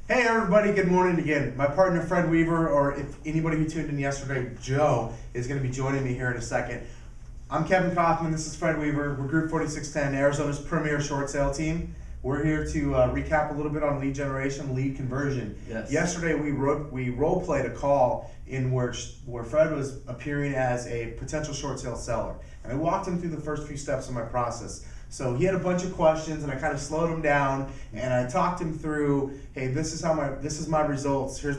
Hey everybody, good morning again. My partner Fred Weaver, or if anybody who tuned in yesterday, Joe, is going to be joining me here in a second. I'm Kevin Kauffman, this is Fred Weaver. We're Group 4610, Arizona's premier short sale team. We're here to recap a little bit on lead generation, lead conversion. Yes. Yesterday we role played a call in where Fred was appearing as a potential short sale seller. And I walked him through the first few steps of my process. So he had a bunch of questions, and I kind of slowed him down, and I talked him through, hey, this is my results. Here's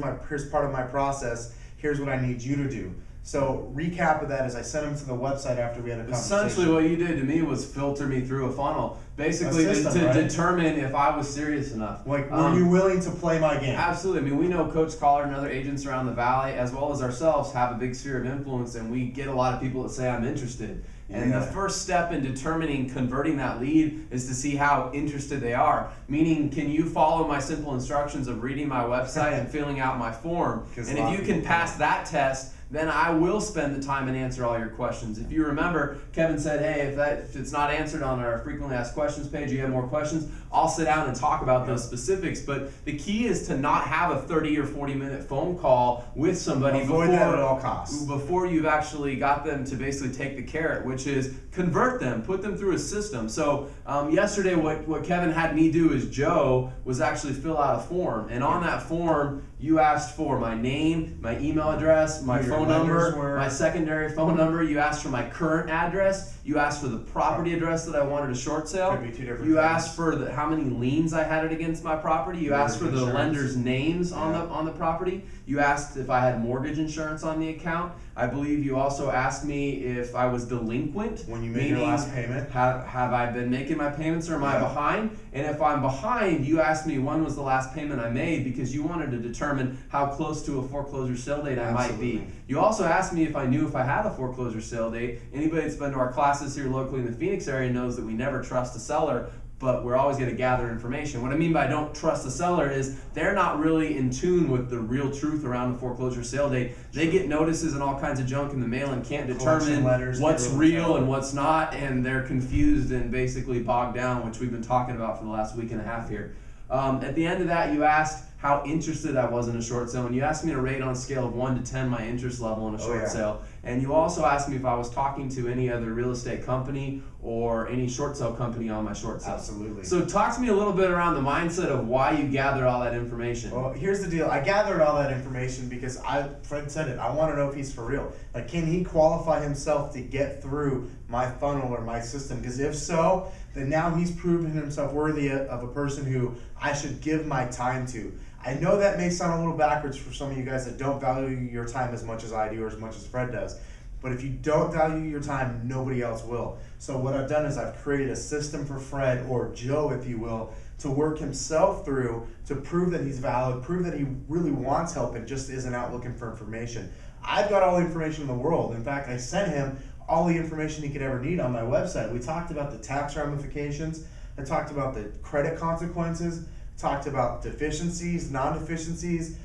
part of my process. Here's what I need you to do. So recap of that is I sent him to the website after we had a conversation. Essentially, what you did to me was filter me through a funnel, basically system, to right? determine if I was serious enough. Like, were you willing to play my game? Absolutely. I mean, we know Coach Collar and other agents around the valley, as well as ourselves, have a big sphere of influence, and we get a lot of people that say, I'm interested. And the first step in determining converting that lead is to see how interested they are. Meaning, can you follow my simple instructions of reading my website and filling out my form? And if you can pass that test, then I will spend the time and answer all your questions. If you remember, Kevin said, hey, if it's not answered on our frequently asked questions page, you have more questions, I'll sit down and talk about those specifics. But the key is to not have a 30 or 40-minute phone call with somebody Avoid that at all costs. Before you've actually got them to basically take the carrot, which is convert them, put them through a system. So yesterday what Kevin had me do is Joe was actually fill out a form. And on that form, you asked for my name, my email address, my phone number, my secondary phone number. You asked for my current address. You asked for the property address that I wanted a short sale. Could be two different You things. asked for how many liens I had against my property. You asked for the lender's names on the property. You asked if I had mortgage insurance on the account. I believe you also asked me if I was delinquent. When you made your last payment. Have I been making my payments, or am I behind? And if I'm behind, you asked me when was the last payment I made, because you wanted to determine how close to a foreclosure sale date I might be. You also asked me if I knew if I had a foreclosure sale date. Anybody that's been to our classes here locally in the Phoenix area knows that we never trust a seller, but we're always going to gather information. What I mean by don't trust the seller is they're not really in tune with the real truth around the foreclosure sale date. They get notices and all kinds of junk in the mail and can't determine what's real and what's not, and they're confused and basically bogged down, which we've been talking about for the last week and a half here. At the end of that, you asked how interested I was in a short sale, and you asked me to rate on a scale of 1 to 10 my interest level in a short sale. And you also asked me if I was talking to any other real estate company or any short sale company on my short sale. Absolutely. So talk to me a little bit around the mindset of why you gathered all that information. Well, here's the deal. I gathered all that information because Fred said it. I want to know if he's for real. Like, can he qualify himself to get through my funnel or my system? Because if so, then now he's proven himself worthy of a person who I should give my time to. I know that may sound a little backwards for some of you guys that don't value your time as much as I do or as much as Fred does. But if you don't value your time, nobody else will. So what I've done is I've created a system for Fred, or Joe if you will, to work himself through to prove that he's valid, prove that he really wants help and just isn't out looking for information. I've got all the information in the world. In fact, I sent him all the information he could ever need on my website. We talked about the tax ramifications. I talked about the credit consequences. Talked about deficiencies, non-deficiencies,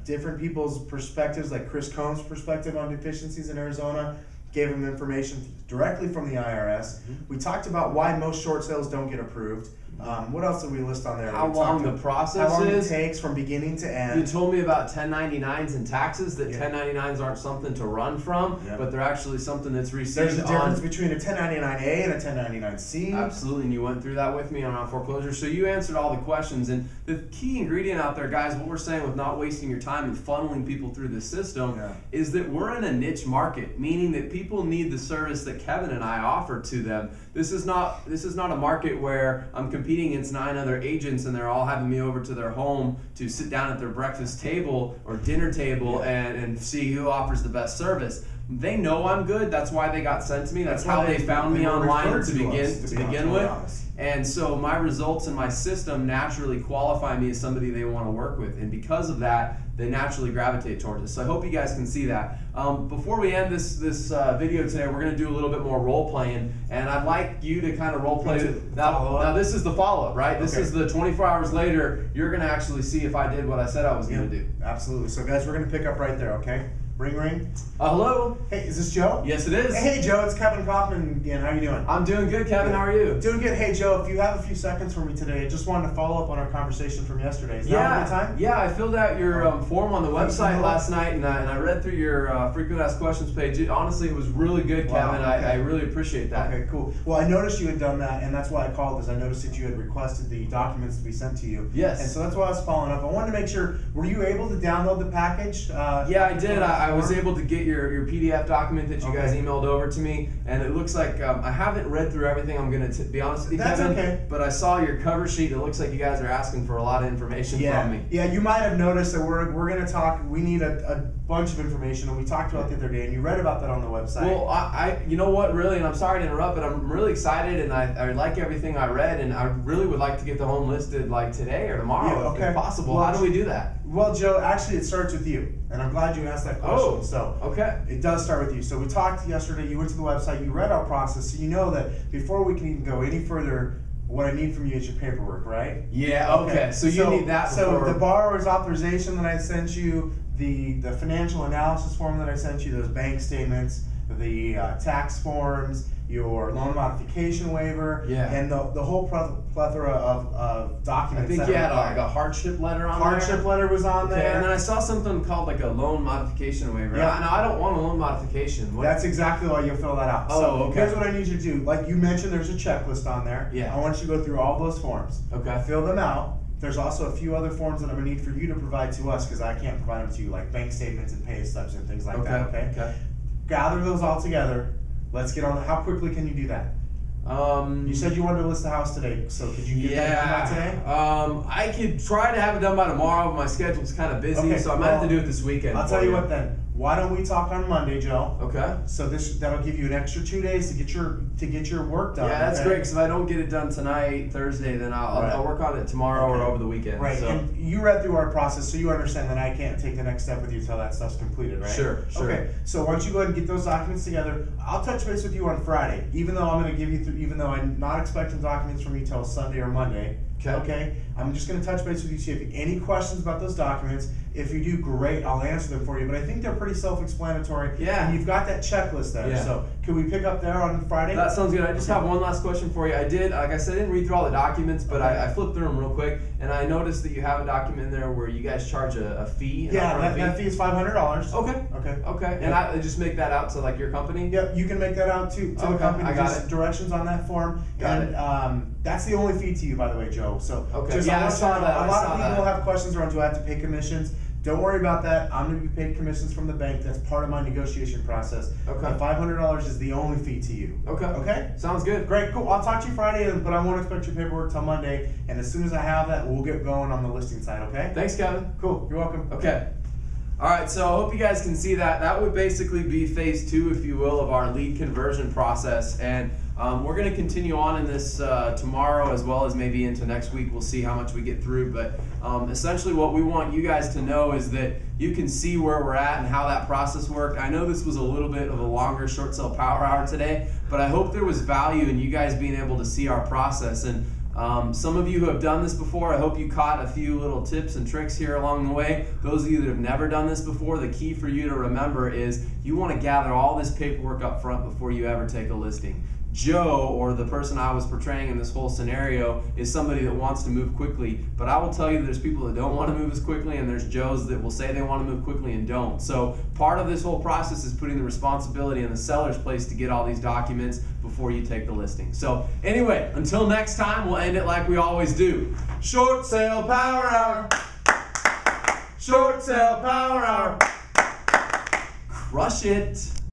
different people's perspectives, like Chris Cohn's perspective on deficiencies in Arizona. Gave him information directly from the IRS. We talked about why most short sales don't get approved. What else did we list on there? How long the process is. How long it takes from beginning to end. You told me about 1099s and taxes, that 1099s aren't something to run from, but they're actually something that's received. There's a difference between a 1099A and a 1099C. Absolutely, and you went through that with me on foreclosure. So you answered all the questions, and the key ingredient out there, guys, what we're saying with not wasting your time and funneling people through this system is that we're in a niche market, meaning that people need the service that Kevin and I offer to them. This is not a market where I'm competing against 9 other agents and they're all having me over to their home to sit down at their breakfast table or dinner table and see who offers the best service. They know I'm good. That's why they got sent to me. That's how they found me online to begin with. And so my results and my system naturally qualify me as somebody they want to work with. And because of that, they naturally gravitate towards us. So I hope you guys can see that. Before we end this video today, we're going to do a little bit more role playing. And I'd like you to kind of role play. Now this is the follow-up, right? This is the 24 hours later. You're going to actually see if I did what I said I was going to do. Absolutely. So guys, we're going to pick up right there, okay? Ring, ring. Hello? Hey, is this Joe? Yes, it is. Hey, Joe, it's Kevin Kauffman again. How you doing? I'm doing good, Kevin. How are you? Doing good. Hey, Joe, if you have a few seconds for me today, I just wanted to follow up on our conversation from yesterday. Is now a good time? Yeah, I filled out your form on the website last night, and I read through your frequent asked questions page. Honestly, it was really good, Kevin. Wow, okay. I really appreciate that. Okay, cool. Well, I noticed you had done that, and that's why I called, because I noticed that you had requested the documents to be sent to you. Yes. And so that's why I was following up. I wanted to make sure, were you able to download the package? Yeah, I did. I was able to get your PDF document that you guys emailed over to me, and it looks like I haven't read through everything. I'm going to be honest with you, That's Kevin. okay. But I saw your cover sheet. It looks like you guys are asking for a lot of information from me. Yeah, you might have noticed that we're going to talk. We need a bunch of information, and we talked about the other day, and you read about that on the website. Well, I you know what, really, and I'm sorry to interrupt, but I'm really excited, and I like everything I read, and I really would like to get the home listed like today or tomorrow, if possible. Well, how do we do that? Well, Joe, actually, it starts with you, and I'm glad you asked that question. Oh, so okay. It does start with you. So we talked yesterday. You went to the website. You read our process, so you know that before we can even go any further, what I need from you is your paperwork, right? Yeah. Okay. So you need that. So the borrower's authorization that I sent you, the financial analysis form that I sent you, those bank statements, the tax forms, your loan modification waiver, and the whole plethora of documents. I think you had like a hardship letter on there. Hardship letter was on there. And then I saw something called like a loan modification waiver. Yeah. I don't want a loan modification. That's exactly why you'll fill that out. Oh, so okay. Here's what I need you to do. Like you mentioned, there's a checklist on there. Yeah. I want you to go through all those forms. Okay. Fill them out. There's also a few other forms that I'm going to need for you to provide to us, because I can't provide them to you, like bank statements and pay stubs and things like that. Okay. Gather those all together. Let's get on. How quickly can you do that? You said you wanted to list the house today, so could you get that done today? I could try to have it done by tomorrow, but my schedule's kind of busy, so I might have to do it this weekend. I'll tell you what then. Why don't we talk on Monday, Joe? Okay. So that'll give you an extra 2 days to get your work done. Yeah, that's great. Because if I don't get it done tonight, Thursday, then I'll work on it tomorrow or over the weekend. Right. So. And you read through our process, so you understand that I can't take the next step with you until that stuff's completed, right? Sure. Okay. So once you go ahead and get those documents together, I'll touch base with you on Friday. Even though even though I'm not expecting documents from you till Sunday or Monday. Okay. I'm just going to touch base with you, see if you have any questions about those documents. If you do, great, I'll answer them for you. But I think they're pretty self-explanatory. Yeah. And you've got that checklist there. Yeah. So can we pick up there on Friday? That sounds good. I just have one last question for you. I did, like I said, I didn't read through all the documents, but I flipped through them real quick, and I noticed that you have a document in there where you guys charge a fee. Yeah, that fee is $500. Okay. Okay. And I just make that out to like your company? Yep, you can make that out to the company. I got it. Directions on that form. Got it. That's the only fee to you, by the way, Joe. So I saw that. A lot of people have questions around, do I have to pay commissions? Don't worry about that. I'm going to be paid commissions from the bank. That's part of my negotiation process. Okay. The $500 is the only fee to you. Okay. Okay? Sounds good. Great, cool. I'll talk to you Friday, but I won't expect your paperwork till Monday. And as soon as I have that, we'll get going on the listing side, okay? Thanks, Kevin. Cool. You're welcome. Okay. All right, so I hope you guys can see that. That would basically be phase 2, if you will, of our lead conversion process. And we're going to continue on in this tomorrow, as well as maybe into next week. We'll see how much we get through. But essentially what we want you guys to know is that you can see where we're at and how that process worked. I know this was a little bit of a longer short sale power hour today, but I hope there was value in you guys being able to see our process. And some of you who have done this before, I hope you caught a few little tips and tricks here along the way. Those of you that have never done this before, the key for you to remember is you want to gather all this paperwork up front before you ever take a listing. Joe, or the person I was portraying in this whole scenario, is somebody that wants to move quickly, but I will tell you there's people that don't want to move as quickly, and there's Joes that will say they want to move quickly and don't. So part of this whole process is putting the responsibility in the seller's place to get all these documents before you take the listing. So anyway, until next time, we'll end it like we always do. Short sale power hour. Short sale power hour. Crush it.